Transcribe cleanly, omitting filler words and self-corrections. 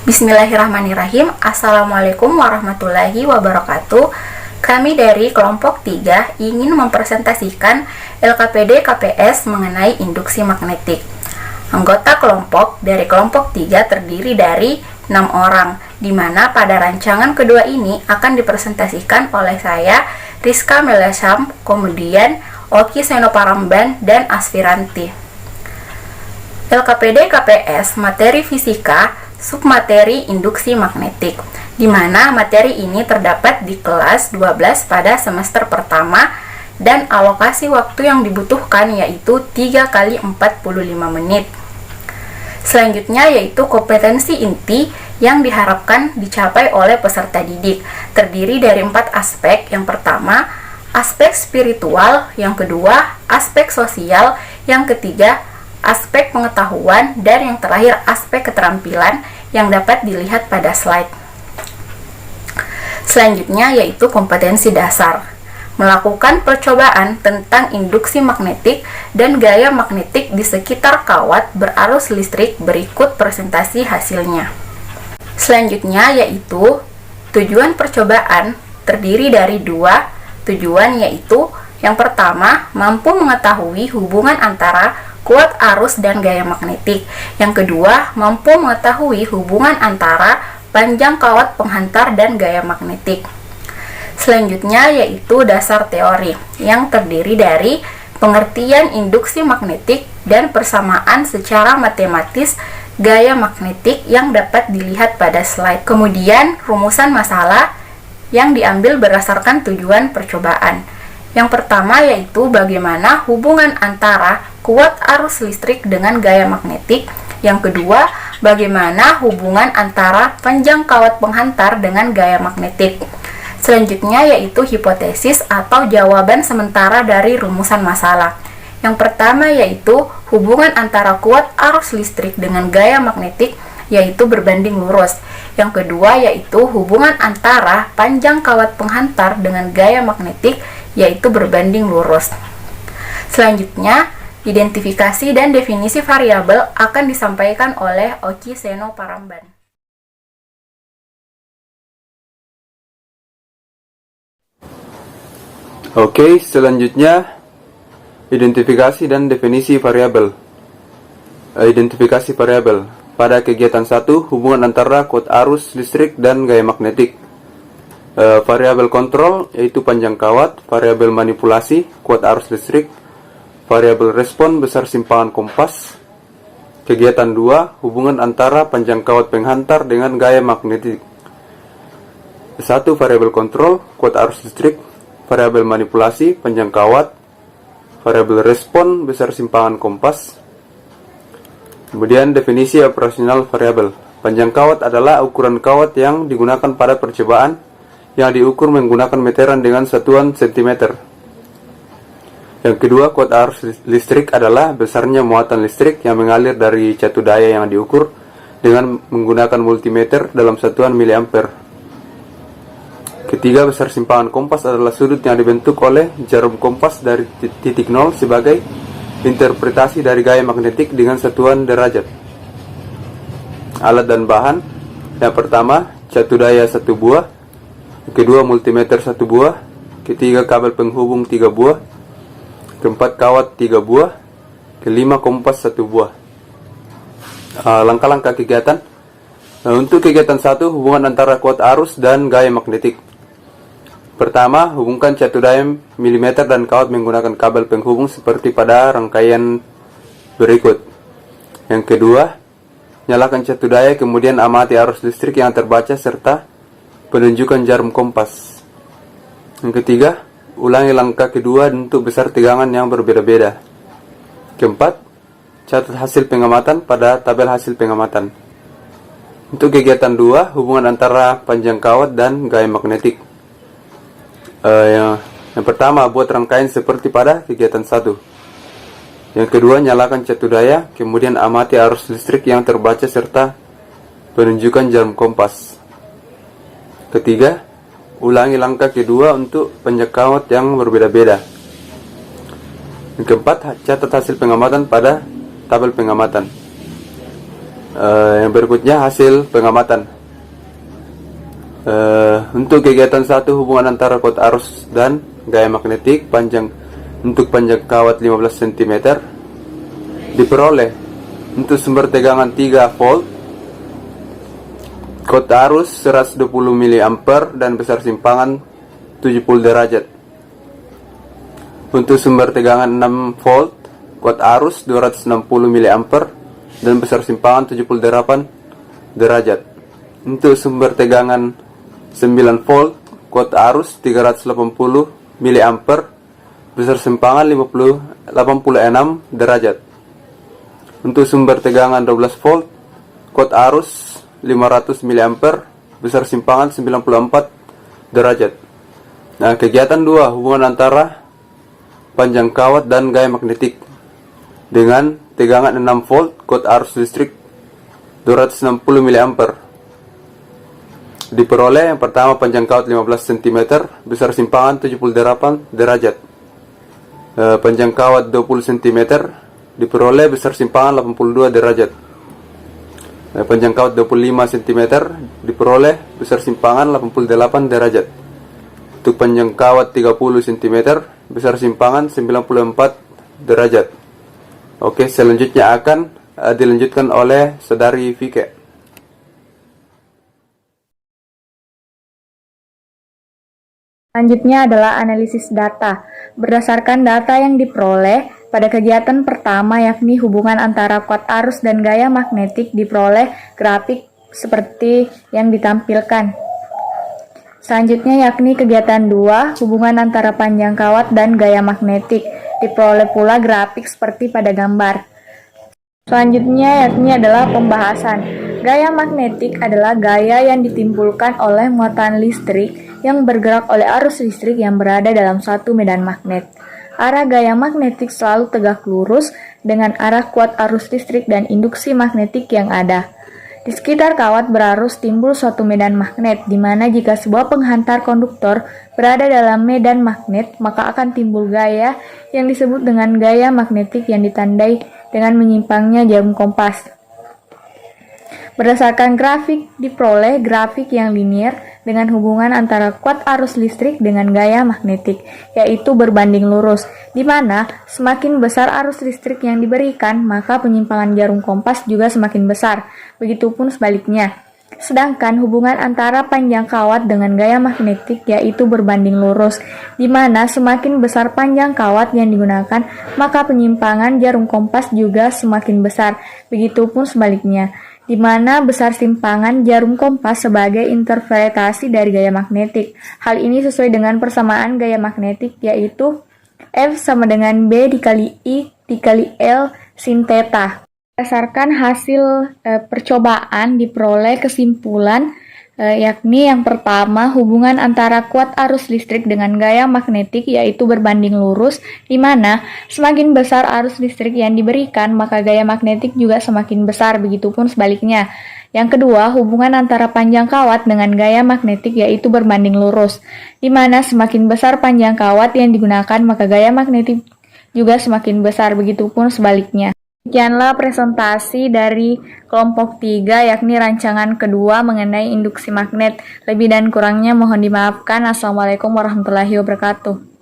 Bismillahirrahmanirrahim. Assalamualaikum warahmatullahi wabarakatuh. Kami dari kelompok 3 ingin mempresentasikan LKPD KPS mengenai induksi magnetik. Anggota kelompok dari kelompok 3 terdiri dari 6 orang, di mana pada rancangan kedua ini akan dipresentasikan oleh saya, Rizka Melesam, kemudian Oki Senoparamban, dan Asfiranti. LKPD KPS materi fisika submateri induksi magnetik, di mana materi ini terdapat di kelas 12 pada semester pertama dan alokasi waktu yang dibutuhkan yaitu 3 kali 45 menit. Selanjutnya yaitu kompetensi inti yang diharapkan dicapai oleh peserta didik, terdiri dari 4 aspek. Yang pertama, aspek spiritual, yang kedua, aspek sosial, yang ketiga, aspek pengetahuan, dan yang terakhir aspek keterampilan yang dapat dilihat pada slide. Selanjutnya yaitu kompetensi dasar, melakukan percobaan tentang induksi magnetik dan gaya magnetik di sekitar kawat berarus listrik. Berikut presentasi hasilnya. Selanjutnya yaitu tujuan percobaan, terdiri dari 2 tujuan, yaitu yang pertama, mampu mengetahui hubungan antara kuat arus dan gaya magnetik. Yang kedua, mampu mengetahui hubungan antara panjang kawat penghantar dan gaya magnetik. Selanjutnya yaitu dasar teori, yang terdiri dari pengertian induksi magnetik dan persamaan secara matematis gaya magnetik yang dapat dilihat pada slide. Kemudian rumusan masalah yang diambil berdasarkan tujuan percobaan. Yang pertama yaitu bagaimana hubungan antara kuat arus listrik dengan gaya magnetik. Yang kedua, bagaimana hubungan antara panjang kawat penghantar dengan gaya magnetik. Selanjutnya yaitu hipotesis atau jawaban sementara dari rumusan masalah. Yang pertama yaitu hubungan antara kuat arus listrik dengan gaya magnetik yaitu berbanding lurus. Yang kedua yaitu hubungan antara panjang kawat penghantar dengan gaya magnetik yaitu berbanding lurus. Selanjutnya, identifikasi dan definisi variabel akan disampaikan oleh Oki Senoparamban. Oke, selanjutnya identifikasi dan definisi variabel. Identifikasi variabel. Pada kegiatan 1, hubungan antara kuat arus listrik dan gaya magnetik. Variabel kontrol yaitu panjang kawat, variabel manipulasi kuat arus listrik, variabel respon besar simpangan kompas. Kegiatan 2, hubungan antara panjang kawat penghantar dengan gaya magnetik. 1. Variabel kontrol kuat arus listrik, variabel manipulasi panjang kawat, variabel respon besar simpangan kompas. Kemudian definisi operasional variabel. Panjang kawat adalah ukuran kawat yang digunakan pada percobaan yang diukur menggunakan meteran dengan satuan cm. Yang kedua, kuat arus listrik adalah besarnya muatan listrik yang mengalir dari catu daya yang diukur dengan menggunakan multimeter dalam satuan miliampere. Ketiga, besar simpangan kompas adalah sudut yang dibentuk oleh jarum kompas dari titik nol sebagai interpretasi dari gaya magnetik dengan satuan derajat. Alat dan bahan. Yang pertama, catu daya 1 buah. Kedua, multimeter 1 buah. Ketiga, kabel penghubung 3 buah. Keempat, kawat 3 buah. Kelima, kompas 1 buah. Langkah-langkah kegiatan. Untuk kegiatan 1, hubungan antara kuat arus dan gaya magnetik. Pertama, hubungkan catu daya milimeter dan kawat menggunakan kabel penghubung seperti pada rangkaian berikut. Yang kedua, nyalakan catu daya kemudian amati arus listrik yang terbaca serta penunjukan jarum kompas. Yang ketiga, ulangi langkah kedua untuk besar tegangan yang berbeda-beda. Keempat, catat hasil pengamatan pada tabel hasil pengamatan. Untuk kegiatan 2, hubungan antara panjang kawat dan gaya magnetik. Yang pertama, buat rangkaian seperti pada kegiatan 1. Yang kedua, nyalakan catu daya, kemudian amati arus listrik yang terbaca serta penunjukan jarum kompas. Ketiga, ulangi langkah kedua untuk panjang kawat yang berbeda-beda. Yang keempat, catat hasil pengamatan pada tabel pengamatan. Yang berikutnya hasil pengamatan. Untuk kegiatan 1, hubungan antara kuat arus dan gaya magnetik untuk panjang kawat 15 cm diperoleh untuk sumber tegangan 3 volt, kuat arus 120 mA dan besar simpangan 70 derajat. Untuk sumber tegangan 6 volt, kuat arus 260 mA dan besar simpangan 78 derajat. Untuk sumber tegangan 9 volt, kuat arus 380 mA, besar simpangan 86 derajat. Untuk sumber tegangan 12 volt, kuat arus 500 mA, besar simpangan 94 derajat. Nah, kegiatan 2, hubungan antara panjang kawat dan gaya magnetik dengan tegangan 6 volt, kuat arus listrik 260 mA. Diperoleh yang pertama panjang kawat 15 cm, besar simpangan 78 derajat. Panjang kawat 20 cm diperoleh besar simpangan 82 derajat. Panjang kawat 25 cm diperoleh besar simpangan 88 derajat. Untuk panjang kawat 30 cm, besar simpangan 94 derajat. Oke, selanjutnya akan dilanjutkan oleh Saudari Vike. Selanjutnya adalah analisis data. Berdasarkan data yang diperoleh pada kegiatan pertama, yakni hubungan antara kuat arus dan gaya magnetik, diperoleh grafik seperti yang ditampilkan. Selanjutnya yakni kegiatan 2, hubungan antara panjang kawat dan gaya magnetik, diperoleh pula grafik seperti pada gambar. Selanjutnya yakni adalah pembahasan. Gaya magnetik adalah gaya yang ditimbulkan oleh muatan listrik yang bergerak oleh arus listrik yang berada dalam suatu medan magnet. Arah gaya magnetik selalu tegak lurus dengan arah kuat arus listrik dan induksi magnetik yang ada. Di sekitar kawat berarus timbul suatu medan magnet, di mana jika sebuah penghantar konduktor berada dalam medan magnet, maka akan timbul gaya yang disebut dengan gaya magnetik yang ditandai dengan menyimpangnya jarum kompas. Berdasarkan grafik, diperoleh grafik yang linier dengan hubungan antara kuat arus listrik dengan gaya magnetik, yaitu berbanding lurus, di mana semakin besar arus listrik yang diberikan, maka penyimpangan jarum kompas juga semakin besar, begitupun sebaliknya. Sedangkan hubungan antara panjang kawat dengan gaya magnetik yaitu berbanding lurus, di mana semakin besar panjang kawat yang digunakan, maka penyimpangan jarum kompas juga semakin besar, begitupun sebaliknya, di mana besar simpangan jarum kompas sebagai interpretasi dari gaya magnetik. Hal ini sesuai dengan persamaan gaya magnetik, yaitu F sama dengan B dikali I dikali L sin theta. Berdasarkan hasil percobaan diperoleh kesimpulan yakni yang pertama, hubungan antara kuat arus listrik dengan gaya magnetik yaitu berbanding lurus, di mana semakin besar arus listrik yang diberikan, maka gaya magnetik juga semakin besar, begitupun sebaliknya. Yang kedua, hubungan antara panjang kawat dengan gaya magnetik yaitu berbanding lurus, di mana semakin besar panjang kawat yang digunakan, maka gaya magnetik juga semakin besar, begitupun sebaliknya. Demikianlah presentasi dari kelompok 3, yakni rancangan kedua mengenai induksi magnet. Lebih dan kurangnya mohon dimaafkan. Assalamualaikum warahmatullahi wabarakatuh.